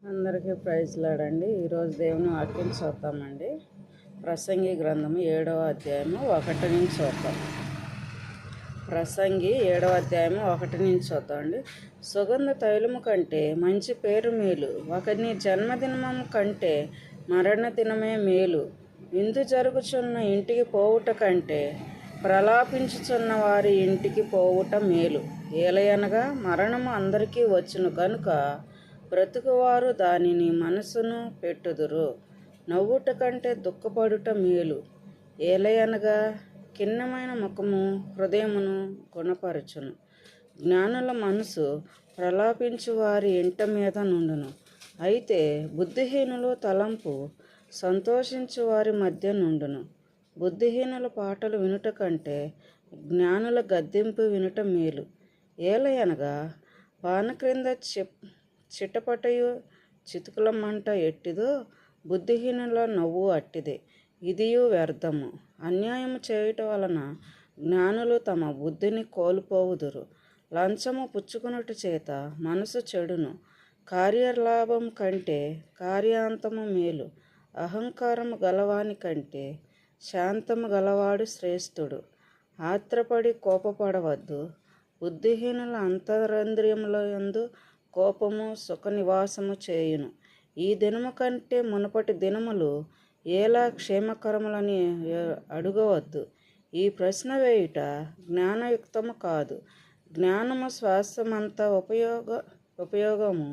అందరికీ ప్రైజ్లాడండి. ఈరోజు దేవుని వాక్యం చూద్దామండి. ప్రసంగి గ్రంథము 7వ అధ్యాయము 1 నుంచి చూద్దాం. ప్రసంగి 7వ అధ్యాయము 1 నుంచి చూద్దామండి. సుగంధ తైలము కంటే మంచి పేరు మేలు, ఒకరిని జన్మదినము కంటే మరణ దినమే మేలు. విందు జరుగుచున్న ఇంటికి పోవుట కంటే ప్రలాపించుచున్న వారి ఇంటికి పోవుట మేలు. ఏలయనగా మరణము అందరికీ వచ్చును కనుక బ్రతుకువారు దానిని మనసును పెట్టుదురు. నవ్వుట కంటే దుఃఖపడుట మేలు. ఏలయనగా కిన్నమైన ముఖము హృదయమును గుణపరచును. జ్ఞానుల మనసు ప్రలాపించు వారి ఇంట మీద నుండును. అయితే బుద్ధిహీనుల తలంపు సంతోషించు వారి మధ్య నుండును. బుద్ధిహీనుల పాటలు వినుట కంటే జ్ఞానుల గద్దింపు వినుట మేలు. ఏలయనగా వాన క్రింద చిటపటయు చితుకుల మంట ఎట్టిదో బుద్ధిహీనుల నవ్వు అట్టిదే. ఇదియు వ్యర్థము. అన్యాయము చేయుట వలన జ్ఞానులు తమ బుద్ధిని కోల్పోవుదురు. లంచము పుచ్చుకునుట చేత మనసు చెడును. కార్యలాభం కంటే కార్యాంతము మేలు. అహంకారము గలవాని కంటే శాంతము గలవాడు శ్రేష్ఠుడు. ఆత్రపడి కోపపడవద్దు. బుద్ధిహీనుల అంతరంద్రియములందు కోపము సుఖ నివాసము చేయును. ఈ దినము కంటే మునుపటి దినములు ఎలా క్షేమకరములని అడగవద్దు. ఈ ప్రశ్న వేయుట జ్ఞానయుక్తము కాదు. జ్ఞానము శ్వాసమంతా ఉపయోగము.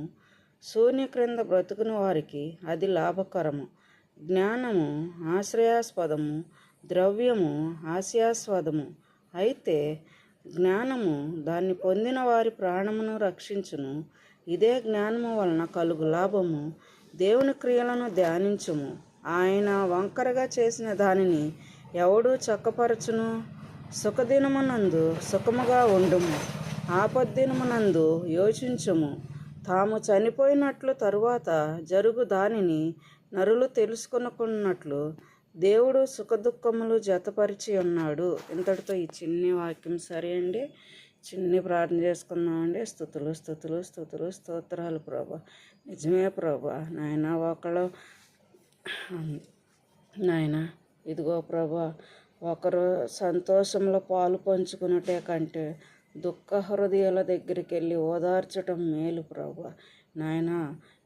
శూన్య క్రింద బ్రతుకుని వారికి అది లాభకరము. జ్ఞానము ఆశ్రయాస్పదము, ద్రవ్యము హాస్యాస్పదము. అయితే జ్ఞానము దాన్ని పొందిన వారి ప్రాణమును రక్షించును. ఇదే జ్ఞానము వలన కలుగు లాభము. దేవుని క్రియలను ధ్యానించుము. ఆయన వంకరగా చేసిన దానిని ఎవడు చక్కపరచును? సుఖదినమునందు సుఖముగా ఉండుము. ఆపద్దినమునందు యోచించుము. తాము చనిపోయినట్లు తరువాత జరుగు దానిని నరులు తెలుసుకొనుకున్నట్లు దేవుడు సుఖదుఖములు జతపరిచి ఉన్నాడు. ఇంతటితో ఈ చిన్ని వాక్యం సరే అండి. చిన్ని ప్రార్థన చేసుకుందామండి. స్తుతులు స్తుతులు స్తుతులు స్తోత్రాలు ప్రభా. నిజమే ప్రభా. నాయన ఒకళ్ళు నాయన ఇదిగో ప్రభా, ఒకరు సంతోషంలో పాలు పంచుకున్నట్టే కంటే దుఃఖ హృదయాల దగ్గరికి వెళ్ళి ఓదార్చటం మేలు ప్రభా. నాయన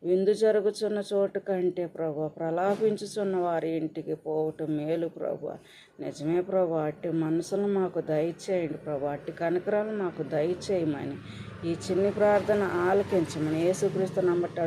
విందు జరుగుచున్న చోటు కంటే ప్రభా ప్రలాపించుచున్న వారి ఇంటికి పోవటం మేలు ప్రభా. నిజమే ప్రభా. అట్టి మనసును మాకు దయచేయండి ప్రభా. అట్టి కనికరాలు మాకు దయచేయమని ఈ చిన్ని ప్రార్థన ఆలకించమని యేసుక్రీస్తు నమ్మటాడు